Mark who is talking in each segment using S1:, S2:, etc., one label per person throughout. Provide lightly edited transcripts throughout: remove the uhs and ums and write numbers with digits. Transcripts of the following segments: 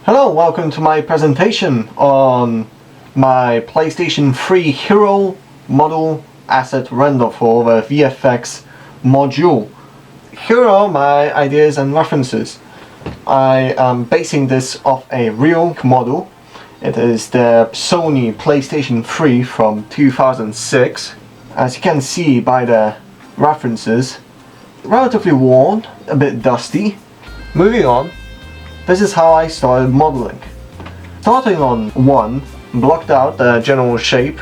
S1: Hello, welcome to my presentation on my PlayStation 3 Hero model asset render for the VFX module. Here are my ideas and references. I am basing this off a real model. It is the Sony PlayStation 3 from 2006. As you can see by the references, relatively worn, a bit dusty. Moving on, this is how I started modeling. Starting on 1, blocked out the general shape.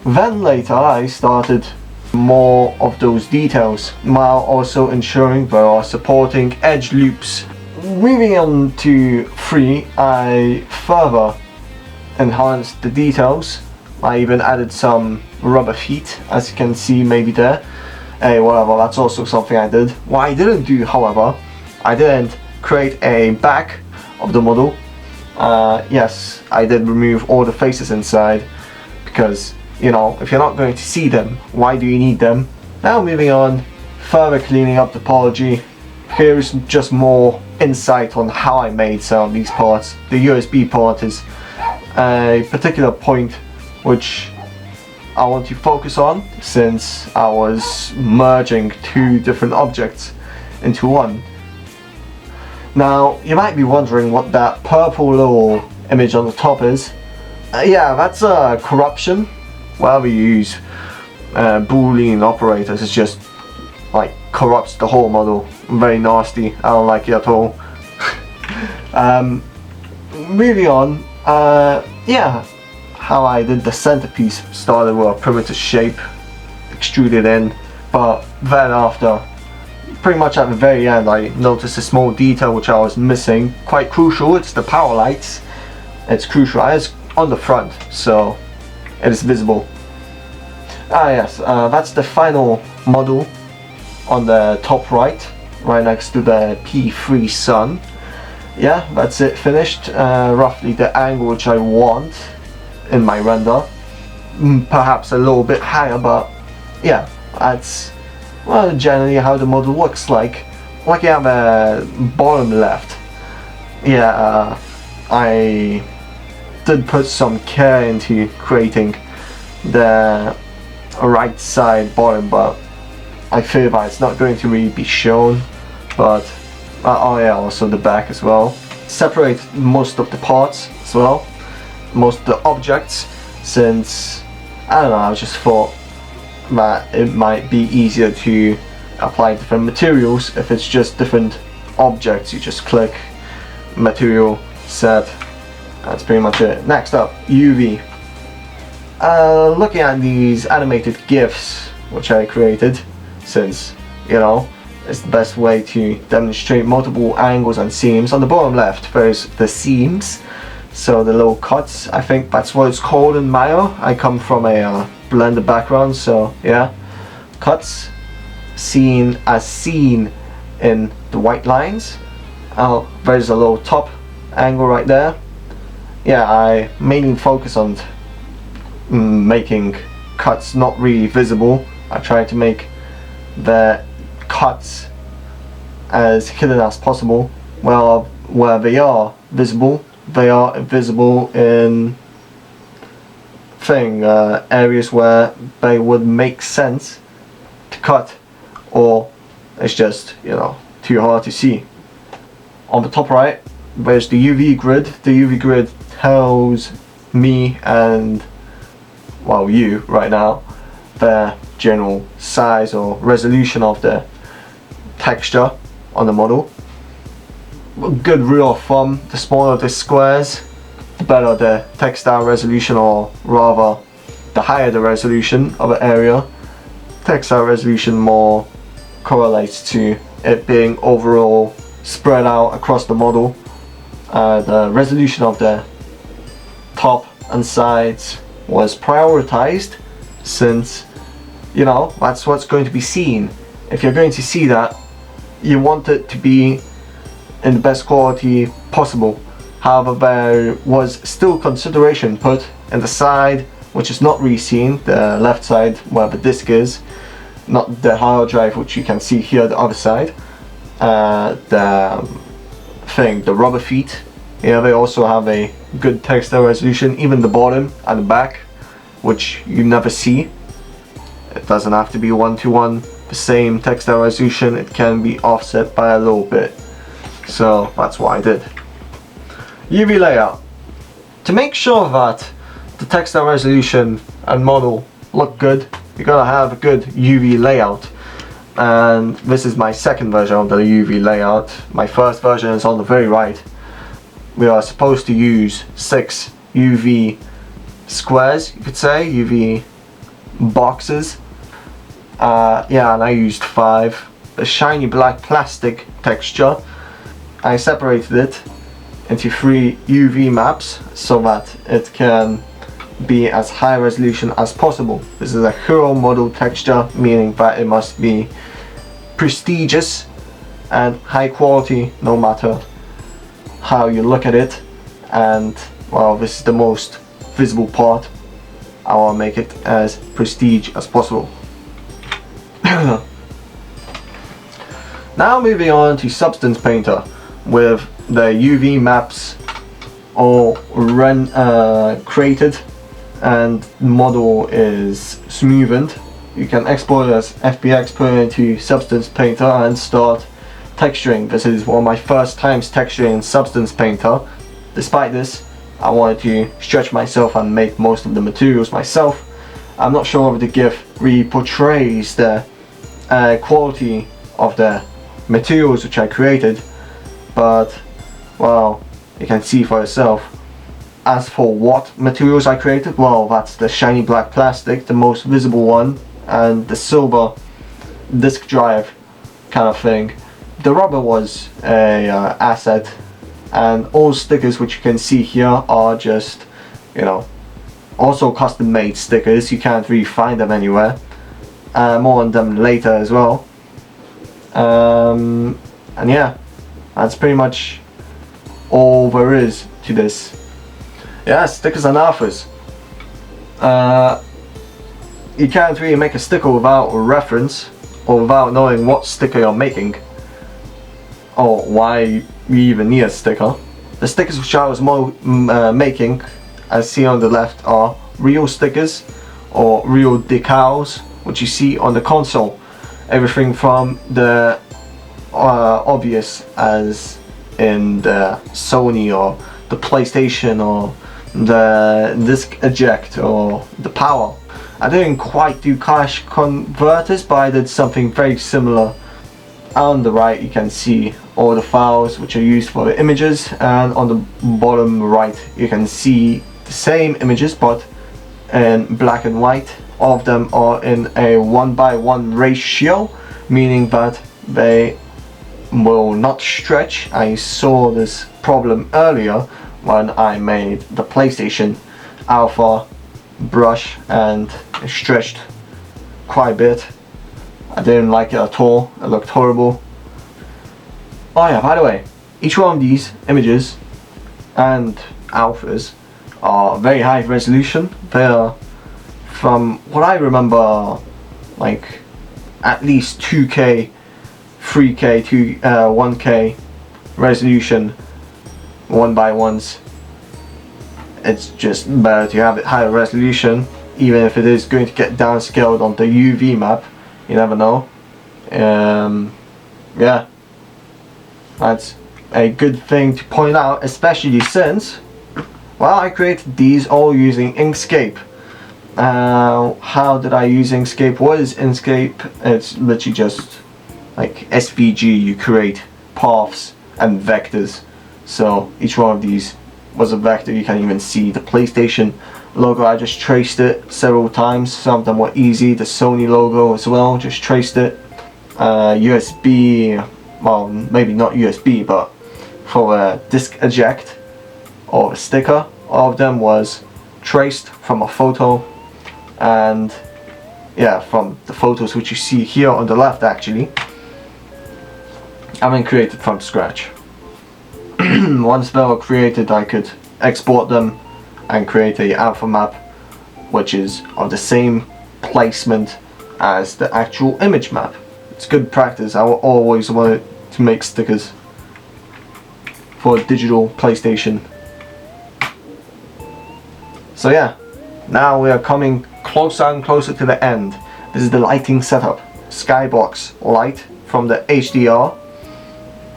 S1: Then later I started more of those details, while also ensuring there are supporting edge loops. Moving on to 3, I further enhanced the details. I even added some rubber feet, as you can see maybe there. Hey, whatever, that's also something I did. What I didn't do, however, I didn't create a back of the model. Yes, I did remove all the faces inside, because, you know, if you're not going to see them, why do you need them? Now moving on, further cleaning up the topology. Here is just more insight on how I made some of these parts. The USB part is a particular point which I want to focus on, since I was merging 2 different objects into one. Now, you might be wondering what that purple little image on the top is. Yeah, that's a corruption. Wherever you use Boolean operators, it's just like corrupts the whole model. Very nasty. I don't like it at all. Moving on, yeah, how I did the centerpiece started with a primitive shape, extruded in, but then after, pretty much at the very end, I noticed a small detail which I was missing. Quite crucial, it's the power lights. It's crucial, it's on the front, so it is visible. Yes, that's the final model on the top right next to the P3 Sun. Yeah, that's it finished. Roughly the angle which I want in my render. Perhaps a little bit higher, but yeah, that's well generally how the model looks like. Like you have a bottom left. Yeah, I did put some care into creating the right side bottom, but I fear that it's not going to really be shown. But oh yeah, also the back as well. Separate most of the parts as well, most of the objects, since I don't know, I just thought that it might be easier to apply different materials if it's just different objects. You just click material, set. That's pretty much it. Next up, UV. Looking at these animated GIFs which I created, since, you know, it's the best way to demonstrate multiple angles and seams. On the bottom left there's the seams, so the little cuts, I think that's what it's called in Maya. I come from a Blender background, so yeah, cuts seen in the white lines. Oh, there's a little top angle right there. Yeah, I mainly focus on making cuts not really visible. I try to make the cuts as hidden as possible. Well, where they are visible in areas where they would make sense to cut, or it's just, you know, too hard to see. On the top right there's the UV grid. The UV grid tells me and, well, you right now, the general size or resolution of the texture on the model. Good rule of thumb, the smaller the squares, the better the textile resolution, or rather the higher the resolution of an area. Textile resolution more correlates to it being overall spread out across the model. The resolution of the top and sides was prioritized, since, you know, that's what's going to be seen. If you're going to see that, you want it to be in the best quality possible. However, there was still consideration put in the side which is not really seen, the left side where the disc is, not the hard drive which you can see here, the other side. The rubber feet Yeah, they also have a good textile resolution, even the bottom and the back, which you never see. It doesn't have to be one-to-one the same textile resolution, it can be offset by a little bit. So that's what I did. UV layout. To make sure that the textile resolution and model look good, you gotta have a good UV layout. And this is my second version of the UV layout. My first version is on the very right. We are supposed to use 6 UV squares, you could say, UV boxes. Yeah, and I used 5. The shiny black plastic texture, I separated it into 3 UV maps so that it can be as high resolution as possible. This is a hero model texture, meaning that it must be prestigious and high quality no matter how you look at it. And well, this is the most visible part. I want to make it as prestige as possible. Now moving on to Substance Painter with the UV maps all created and model is smoothened. You can export it as FBX, put it into Substance Painter and start texturing. This is one of my first times texturing in Substance Painter. Despite this, I wanted to stretch myself and make most of the materials myself. I'm not sure if the GIF really portrays the quality of the materials which I created, but well, you can see for yourself. As for what materials I created, well, that's the shiny black plastic, the most visible one, and the silver disk drive kind of thing. The rubber was a asset, and all stickers which you can see here are just, you know, also custom made stickers. You can't really find them anywhere. More on them later as well. And yeah, that's pretty much all there is to this. Yeah, stickers and alphas. You can't really make a sticker without a reference or without knowing what sticker you're making or why you even need a sticker. The stickers which I was making, as seen on the left, are real stickers or real decals which you see on the console. Everything from the obvious, as in the Sony or the PlayStation or the disc eject or the power. I didn't quite do cache converters, but I did something very similar. On the right you can see all the files which are used for the images, and on the bottom right you can see the same images but in black and white. All of them are in a 1:1 ratio, meaning that they will not stretch. I saw this problem earlier when I made the PlayStation Alpha brush and it stretched quite a bit. I didn't like it at all, it looked horrible. Oh yeah, by the way, each one of these images and alphas are very high resolution. They are, from what I remember, like at least 2K, 3K to 1K resolution 1:1s. It's just better to have it higher resolution, even if it is going to get downscaled on the UV map. You never know. Yeah, that's a good thing to point out, especially since, well, I created these all using Inkscape. How did I use Inkscape? What is Inkscape? It's literally just like SVG. You create paths and vectors. So each one of these was a vector. You can even see the PlayStation logo. I just traced it several times. Some of them were easy. The Sony logo as well, just traced it. USB, well, maybe not USB, but for a disc eject or a sticker, all of them was traced from a photo. And yeah, from the photos which you see here on the left, actually, I've been created from scratch. Once they were created, I could export them and create a alpha map which is of the same placement as the actual image map. It's good practice. I always wanted to make stickers. for a digital PlayStation. So yeah, now we are coming closer and closer to the end. This is the lighting setup. Skybox light from the HDR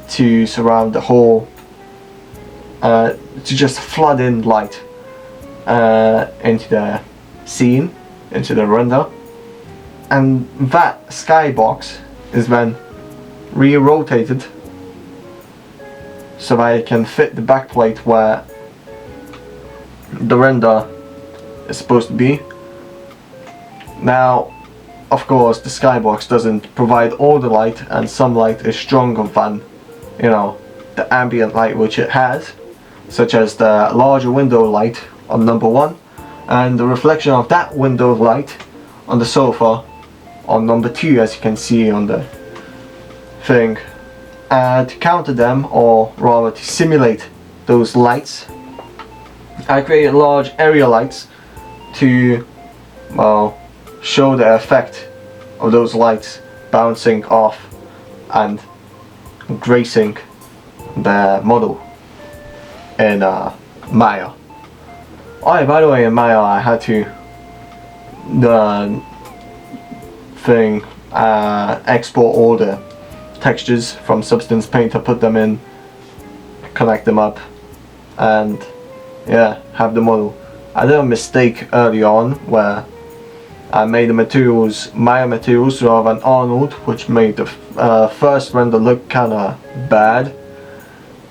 S1: to surround the whole, to just flood in light into the scene, into the render. And that skybox is then re-rotated so that it can fit the backplate where the render is supposed to be. Now, of course, the skybox doesn't provide all the light, and some light is stronger than, you know, the ambient light which it has, such as the larger window light on number 1 and the reflection of that window light on the sofa on number 2, as you can see on the thing. To counter them, or rather to simulate those lights, I created large area lights to, well, show the effect of those lights bouncing off and gracing the model in Maya. Oh, by the way, in Maya I had to export all the textures from Substance Painter, put them in, connect them up, and yeah, have the model. I did a mistake early on where I made the materials Maya materials rather than Arnold, which made the first render look kinda bad.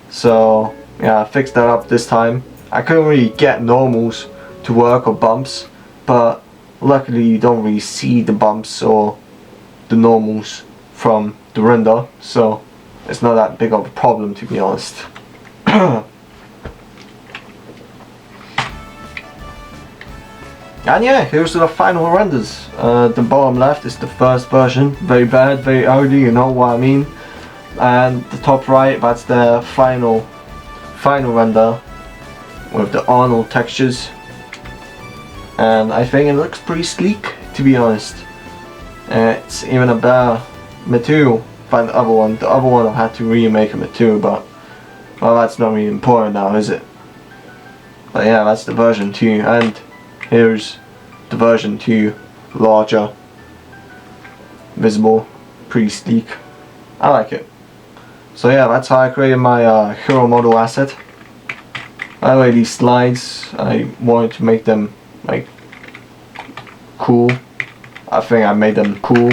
S1: So yeah, I fixed that up this time. I couldn't really get normals to work, or bumps, but luckily you don't really see the bumps or the normals from the render, so it's not that big of a problem, to be honest. And yeah, here's the final renders. The bottom left is the first version, very bad, very ugly, you know what I mean. And the top right, that's the final render with the Arnold textures. And I think it looks pretty sleek, to be honest. It's even a better material than the other one. The other one I had to remake a material, but well, that's not really important now, is it? But yeah, that's the version 2, and here's the version 2, larger, visible, pretty sleek. I like it. So yeah, that's how I created my hero model asset. By the way, these slides, I wanted to make them like cool. I think I made them cool.